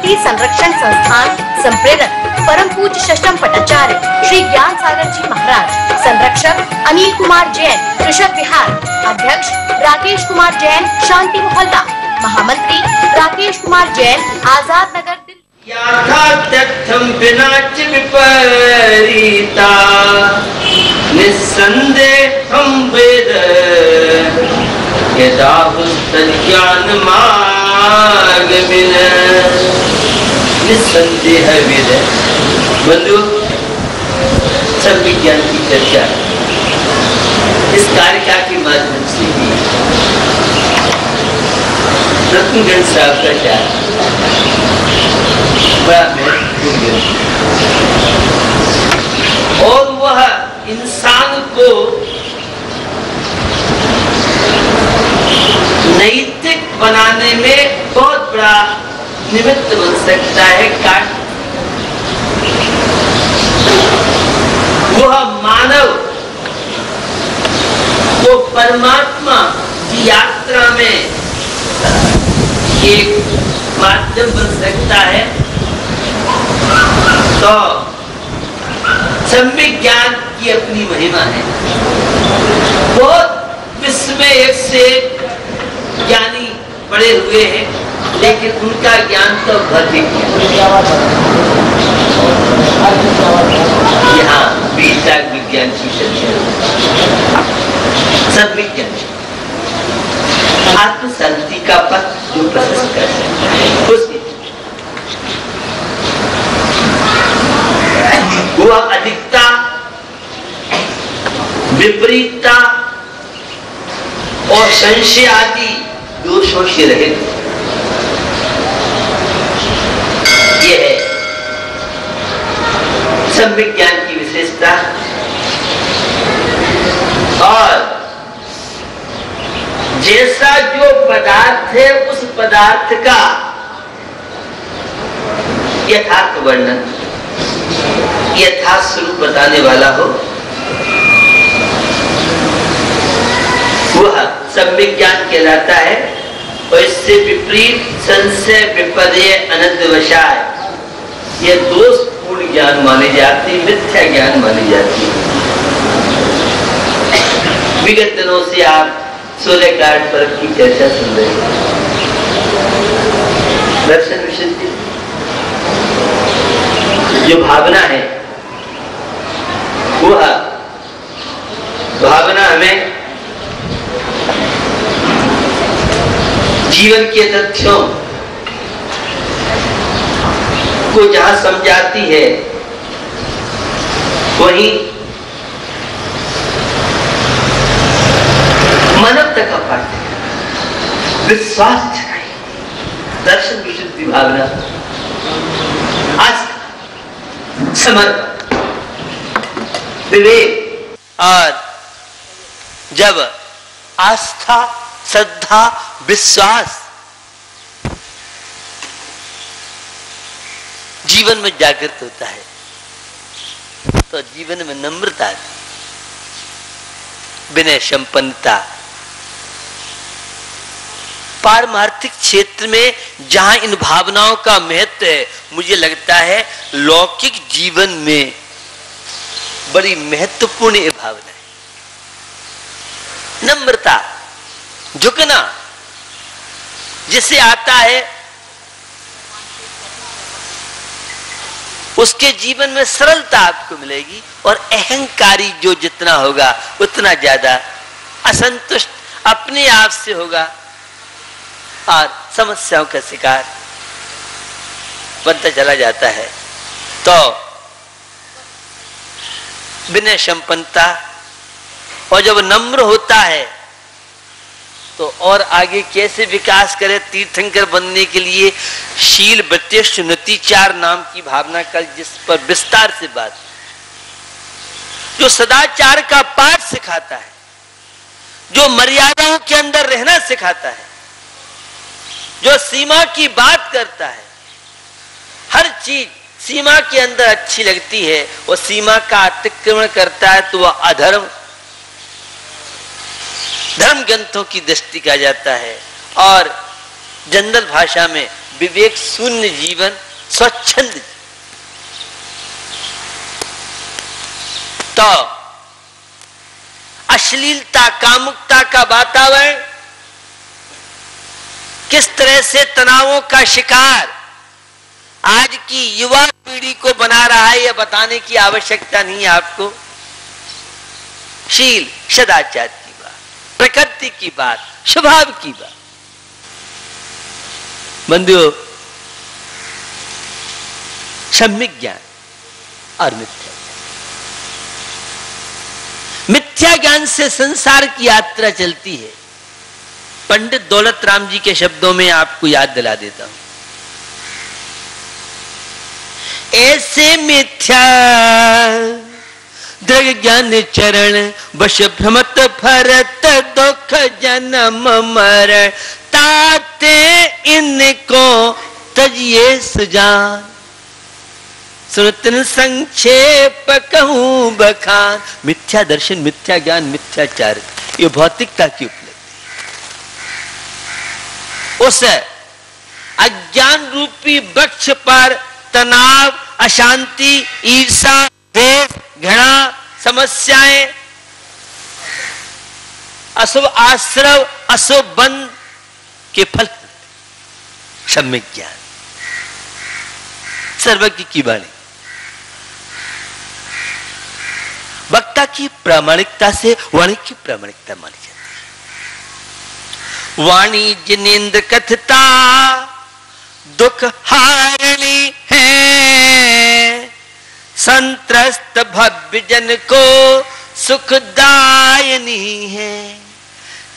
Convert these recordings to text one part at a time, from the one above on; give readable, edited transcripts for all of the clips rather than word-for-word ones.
शांति संरक्षण संस्थान संप्रेरक परम पूज्य षष्ठम पटाचार्य श्री ज्ञान सागर जी महाराज, संरक्षक अनिल कुमार जैन, कृषक विहार, अध्यक्ष राकेश कुमार जैन, शांति मोहल्ला, महामंत्री राकेश कुमार जैन, आजाद नगर, दिल्ली। याथार्थम विनाच विपरीता निस्संदेहम वेद यदाहुस्तज्ञान मार्ग विनय। निस्संदेह वेद बंधु, सब विज्ञान की चर्चा इस कार्यक्रम के माध्यम से ही रत्नगंज साहब का क्या बड़ा महत्वपूर्ण, और वह इंसान को नैतिक बनाने में बहुत बड़ा निमित्त बन सकता है। वह मानव को परमात्मा की यात्रा में एक माध्यम बन सकता है। तो सम्यक ज्ञान की अपनी महिमा है। बहुत विश्व में एक से एक ज्ञानी पड़े हुए हैं, लेकिन उनका ज्ञान तो भौतिक है। यहाँ 20 लाख विज्ञान की चर्चा, सब विज्ञान आत्म शांति का पथ जो प्रशस्त कर सकता है, उसकी वह अधिकता, विपरीतता और संशय आदि दोषों से रहित। यह है सम्यक ज्ञान की विशेषता। और जैसा जो पदार्थ है उस पदार्थ का यथार्थ वर्णन, यथार्थ स्वरूप बताने वाला हो, वह सम्यक ज्ञान कहलाता है। और इससे विपरीत संशय, विपर्य, अनंतवशाय, यह दोषपूर्ण ज्ञान माने जाती, मिथ्या ज्ञान मानी जाती है। विगत दिनों से आप सूर्यकांड पर्व की चर्चा सुन रहे हैं। दर्शन विशुद्धि जो भावना है, वह भावना हमें जीवन के तथ्यों को जहां समझाती है, वहीं मानवता का पाठ, विश्वास जगाए, दर्शन विशुद्धि भावना, आस्था, समर्पण, विवेक। और जब आस्था, श्रद्धा, विश्वास जीवन में जागृत होता है, तो जीवन में नम्रता, विनय, संपन्नता, पारमार्थिक क्षेत्र में जहां इन भावनाओं का महत्व है, मुझे लगता है लौकिक जीवन में बड़ी महत्वपूर्ण ये भावना है। नम्रता, झुकना, जिसे आता है उसके जीवन में सरलता आपको मिलेगी। और अहंकारी जो जितना होगा उतना ज्यादा असंतुष्ट अपने आप से होगा और समस्याओं का शिकार बनता चला जाता है। तो विनय, संपन्नता, और जब नम्र होता है तो और आगे कैसे विकास करे। तीर्थंकर बनने के लिए शील, वृत्तिष्ठ, नतिचार नाम की भावना कल जिस पर विस्तार से बात, जो सदाचार का पाठ सिखाता है, जो मर्यादाओं के अंदर रहना सिखाता है, जो सीमा की बात करता है। हर चीज सीमा के अंदर अच्छी लगती है, वो सीमा का अतिक्रमण करता है तो वह अधर्म, धर्म ग्रंथों की दृष्टि कहा जाता है। और जनरल भाषा में विवेक शून्य जीवन, स्वच्छंद। तो अश्लीलता, कामुकता का वातावरण किस तरह से तनावों का शिकार आज की युवा पीढ़ी को बना रहा है, यह बताने की आवश्यकता नहीं है आपको। शील, सदाचार की बात, प्रकृति की बात, स्वभाव की बात। बंधुओं, सम्यक ज्ञान और मिथ्या ज्ञान, मिथ्या ज्ञान से संसार की यात्रा चलती है। पंडित दौलत राम जी के शब्दों में आपको याद दिला देता हूं। ऐसे मिथ्या दृढ़ ज्ञान चरण वश भ्रमत फरत दुख जन्म मरण, ताते इनको तजिए सुजान, सुनतन संक्षेप कहूं बखान। मिथ्या दर्शन, मिथ्या ज्ञान, मिथ्याचार, ये भौतिकता की उपलब्धि। उस अज्ञान रूपी वृक्ष पर तनाव, अशांति, ईर्षा, द्वेष, घृणा, समस्याएं, अशुभ आश्रव, अशुभ बंध के फल, सम्यक ज्ञान, सर्वज्ञ की वाणी। वक्ता की प्रामाणिकता से वाणी की प्रामाणिकता मानी जाती है। वाणी जिनेन्द्र कथता दुख हारणी है, संत्रस्त भव्य जन को सुखदायनी है।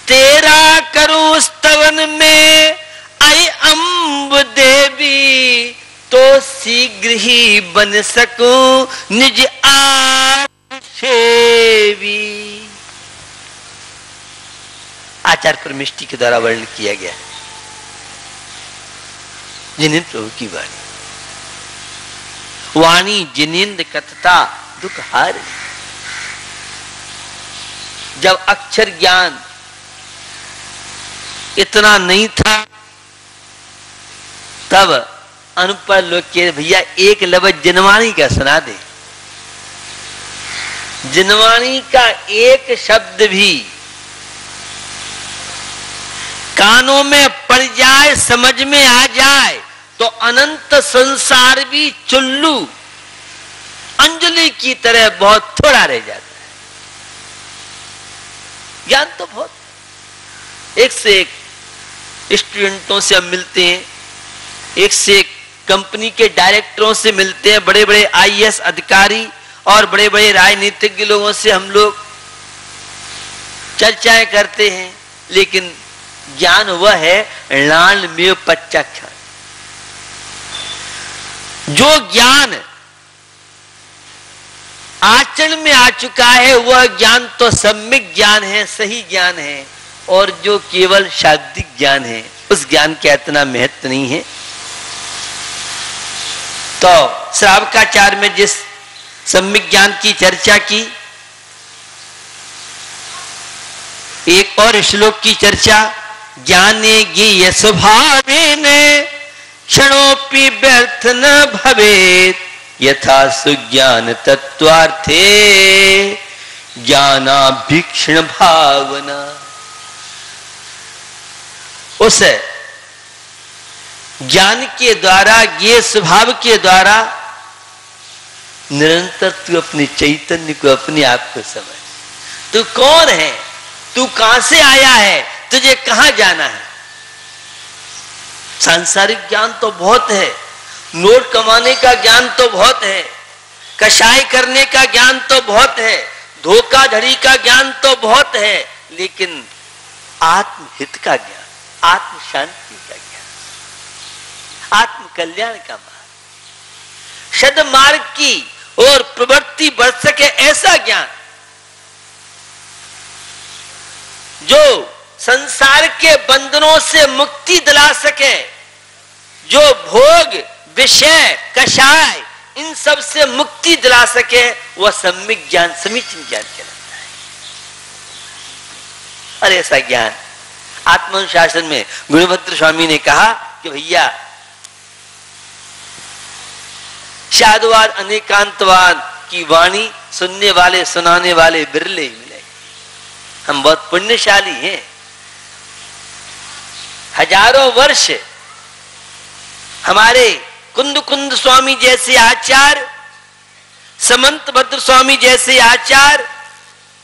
तेरा करूं स्तवन में आई अम्ब देवी, तो शीघ्र ही बन सकूं निज सेवी। आचार्य परमेष्टि के द्वारा वर्णन किया गया है जिनेन्द्र प्रभु की वाणी। वाणी जिनेन्द्र कथता दुख हार। जब अक्षर ज्ञान इतना नहीं था, तब अनपढ़ लोग के भैया एक लफ्ज जिनवाणी का सुना दे। जिनवाणी का एक शब्द भी कानों में पड़ जाए, समझ में आ जाए, तो अनंत संसार भी चुल्लू अंजलि की तरह बहुत थोड़ा रह जाता है। ज्ञान तो बहुत, एक से एक स्टूडेंटों से हम मिलते हैं, एक से एक कंपनी के डायरेक्टरों से मिलते हैं, बड़े बड़े आईएएस अधिकारी और बड़े बड़े राजनीतिज्ञ लोगों से हम लोग चर्चाएं करते हैं, लेकिन ज्ञान वह है लाल में पच्चाक्षर। जो ज्ञान आचरण में आ चुका है वह ज्ञान तो सम्यक ज्ञान है, सही ज्ञान है, और जो केवल शाब्दिक ज्ञान है उस ज्ञान का इतना महत्व नहीं है। तो श्रावकाचार्य में जिस सम्यक ज्ञान की चर्चा की, एक और श्लोक की चर्चा, ज्ञाने ज्ञेय स्वभावेन क्षणोपि व्यर्थ न भवेत्, यथा सुज्ञान तत्वार्थे ज्ञानाभीक्षण भावना। उस ज्ञान के द्वारा, ज्ञेय स्वभाव के द्वारा निरंतर तू अपने चैतन्य को, अपने आप को समझ। तू कौन है, तू कहां से आया है, तुझे कहां जाना है। सांसारिक ज्ञान तो बहुत है, नोट कमाने का ज्ञान तो बहुत है, कषाय करने का ज्ञान तो बहुत है, धोखाधड़ी का ज्ञान तो बहुत है, लेकिन आत्महित का ज्ञान, आत्म शांति का ज्ञान, आत्म कल्याण का मार्ग, सद्मार्ग की और प्रवृत्ति बढ़ सके ऐसा ज्ञान, जो संसार के बंधनों से मुक्ति दिला सके, जो भोग, विषय, कषाय इन सब से मुक्ति दिला सके, वह सम्यक ज्ञान, समीचीन ज्ञान कहलाता है। और ऐसा ज्ञान आत्मानुशासन में गुरुभद्र स्वामी ने कहा कि भैया शादवाद अनेकांतवाद की वाणी सुनने वाले सुनाने वाले बिरले ही मिले। हम बहुत पुण्यशाली हैं। हजारों वर्ष हमारे कुंद कुंद स्वामी जैसे आचार्य, समंत भद्र स्वामी जैसे आचार्य,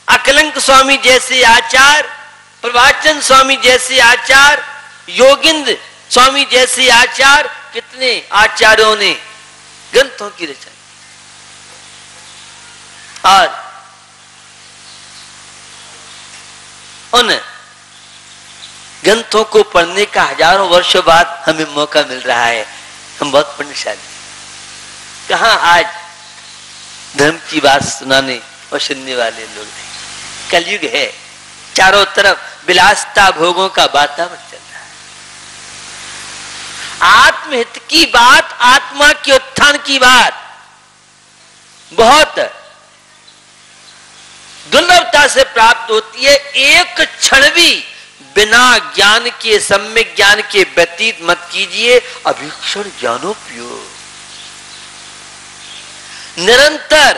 अकलंक स्वामी जैसे आचार्य, प्रवाचन स्वामी जैसे आचार्य, योगिंद्र स्वामी जैसे आचार्य, कितने आचार्यों ने ग्रंथों की रचना। और उन ग्रंथों को पढ़ने का हजारों वर्षों बाद हमें मौका मिल रहा है। हम बहुत पुण्यशाली। कहां आज धर्म की बात सुनाने और सुनने वाले लोग नहीं। कलयुग है, चारों तरफ विलासिता भोगों का वातावरण चल रहा है। आत्महित की बात, आत्मा के उत्थान की बात बहुत दुर्लभता से प्राप्त होती है। एक क्षण भी बिना ज्ञान के, सम्यक ज्ञान के व्यतीत मत कीजिए। अभीक्षण ज्ञानोपयोग, निरंतर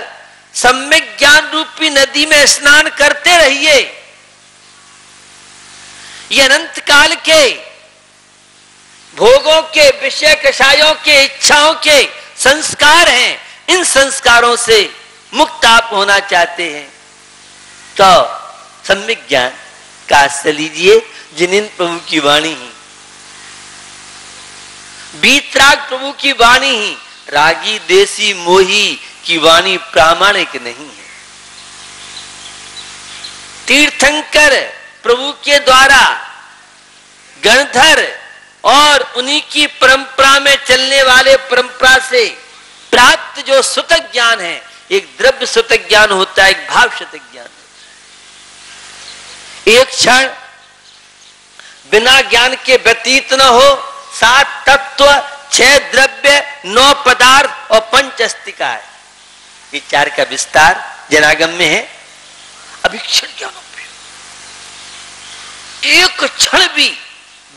सम्यक ज्ञान रूपी नदी में स्नान करते रहिए। ये अनंत काल के भोगों के, विषय कषायों के, इच्छाओं के संस्कार हैं। इन संस्कारों से मुक्त आप होना चाहते हैं तो सम्यक ज्ञान का आश्रय लीजिए। जिनिन प्रभु की वाणी ही, बीतराग प्रभु की वाणी ही, रागी देसी मोही की वाणी प्रामाणिक नहीं है। तीर्थंकर प्रभु के द्वारा गणधर और उन्हीं की परंपरा में चलने वाले परंपरा से प्राप्त जो सुतक ज्ञान है, एक द्रव्य सुतक ज्ञान होता है, एक भाव सुतक ज्ञान होता है। एक क्षण बिना ज्ञान के व्यतीत न हो। 7 तत्व, 6 द्रव्य, 9 पदार्थ और 5 अस्तिका है। ये 4 का विस्तार जनागम में है। अभीक्षण ज्ञान, एक क्षण भी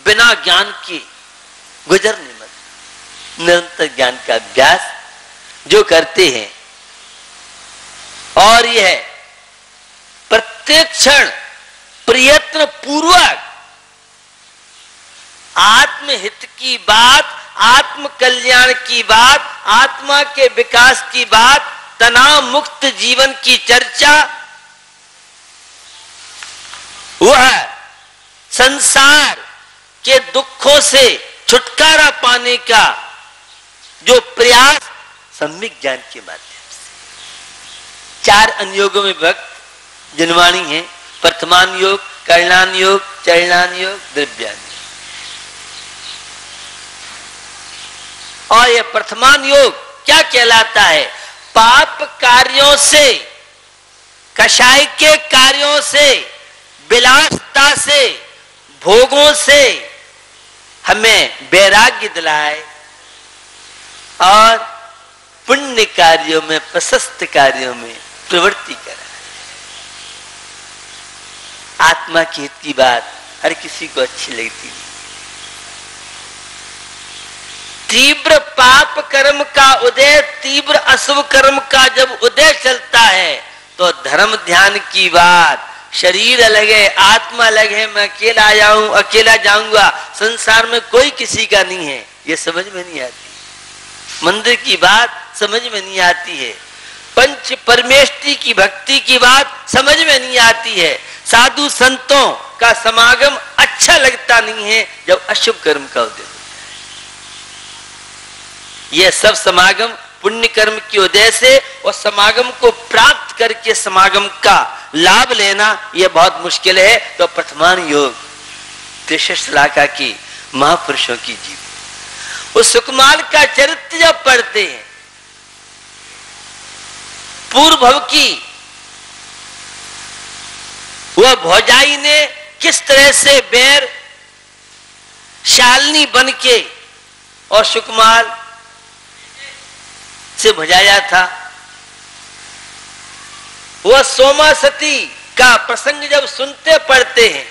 बिना ज्ञान के गुजरने मत। निरंतर ज्ञान का अभ्यास जो करते हैं और यह प्रत्येक क्षण प्रयत्न पूर्वक आत्महित की बात, आत्म कल्याण की बात, आत्मा के विकास की बात, तनाव मुक्त जीवन की चर्चा, वह संसार के दुखों से छुटकारा पाने का जो प्रयास सम्यक ज्ञान के माध्यम से। 4 अनुयोगों में भक्त जनवाणी है। प्रथमान योग, करणान योग, चरणान योग, द्रव्यान योग। और यह प्रथमान योग क्या कहलाता है? पाप कार्यों से, कषाय के कार्यों से, विलासता से, भोगों से हमें वैराग्य दिलाए और पुण्य कार्यों में, प्रशस्त कार्यों में प्रवृत्ति कराए। आत्मा के हित की बात हर किसी को अच्छी लगती है। तीव्र पाप कर्म का उदय, तीव्र अशुभ कर्म का जब उदय चलता है तो धर्म ध्यान की बात, शरीर अलग है, आत्मा अलग है, मैं अकेला आया हूं, अकेला जाऊंगा, संसार में कोई किसी का नहीं है, ये समझ में नहीं आती। मंदिर की बात समझ में नहीं आती है। पंच परमेष्टि की भक्ति की बात समझ में नहीं आती है। साधु संतों का समागम अच्छा लगता नहीं है जब अशुभ कर्म का उदय होता है। यह सब समागम पुण्य कर्म के उदय से और समागम को प्राप्त करके समागम का लाभ लेना यह बहुत मुश्किल है। तो प्रथमान योग त्रिशलाका की महापुरुषों की जीवन, उस सुकुमार का चरित्र जब पढ़ते हैं, पूर्व भव की वह भौजाई ने किस तरह से बैर शालिनी बन के और सुकुमार से भजाया था। वह सोमा सती का प्रसंग जब सुनते पढ़ते हैं,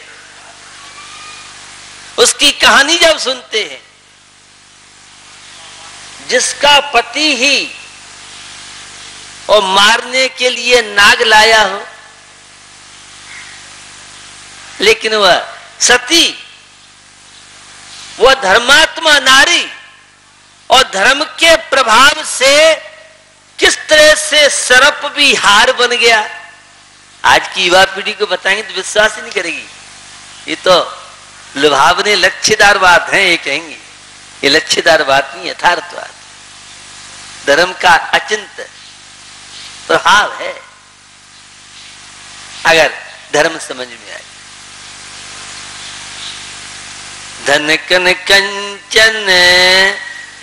उसकी कहानी जब सुनते हैं, जिसका पति ही और मारने के लिए नाग लाया हो, लेकिन वह सती, वह धर्मात्मा नारी और धर्म के प्रभाव से किस तरह से सर्प भी हार बन गया। आज की युवा पीढ़ी को बताएंगे तो विश्वास ही नहीं करेगी। ये तो लुभावने लक्ष्यदार बात है, ये कहेंगे। ये लक्ष्यदार बात नहीं, यथार्थवाद, धर्म का अचिंत प्रभाव है अगर धर्म समझ में आए। धन कन कंचन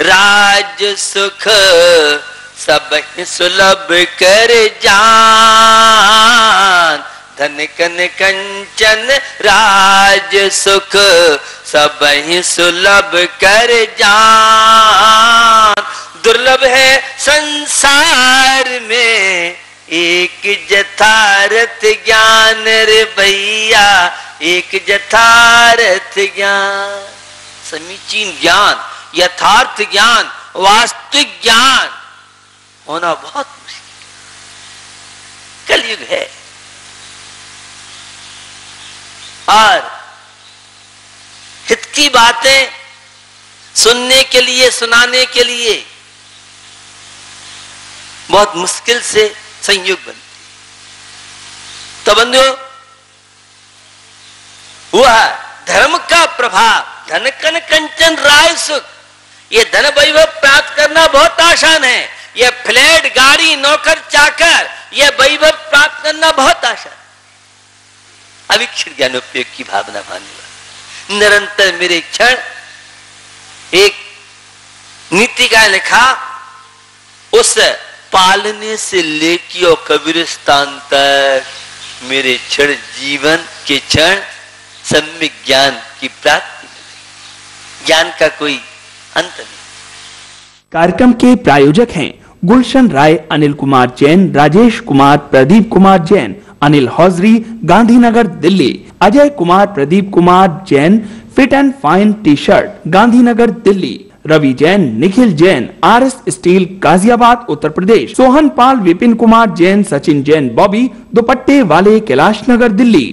राज सुख सब सुलभ कर जान। धन कन कंचन राज सुख सब सुलभ कर जान। दुर्लभ है संसार में एक जथारथ ज्ञान रे भैया, एक जथारथ ज्ञान। समीचीन ज्ञान, यथार्थ ज्ञान, वास्तविक ज्ञान होना बहुत मुश्किल। कलयुग है और हित की बातें सुनने के लिए, सुनाने के लिए बहुत मुश्किल से संयोग बनते। तो बंधुओं, वह धर्म का प्रभाव, धन कन कंचन राज सुख, ये धन वैभव प्राप्त करना बहुत आसान है। यह फ्लैट, गाड़ी, नौकर चाकर, यह वैभव प्राप्त करना बहुत आसान। अविक्षित ज्ञानोपयोग की भावना मानने वाला निरंतर मेरे क्षण, एक नीति का लिखा, उस पालने से लेके और कब्रिस्तान तक मेरे क्षण, जीवन के क्षण सम्यक ज्ञान की प्राप्ति में, ज्ञान का कोई अंत नहीं। कार्यक्रम के प्रायोजक हैं Gulshan Rai, Anil Kumar Jain, Rajesh Kumar, Pradeep Kumar Jain, Anil hosiery, Gandhinagar Delhi. Ajay Kumar, Pradeep Kumar Jain, fit and fine T shirt, Gandhinagar Delhi. Ravi Jain, Nikhil Jain, RS steel, Ghaziabad Uttar Pradesh. Sohan Pal, Vipin Kumar Jain, Sachin Jain, Bobby, दुपट्टे वाले, कैलाश नगर दिल्ली।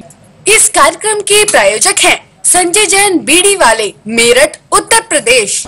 इस कार्यक्रम के प्रायोजक हैं संजय जैन, बीड़ी वाले, मेरठ उत्तर प्रदेश।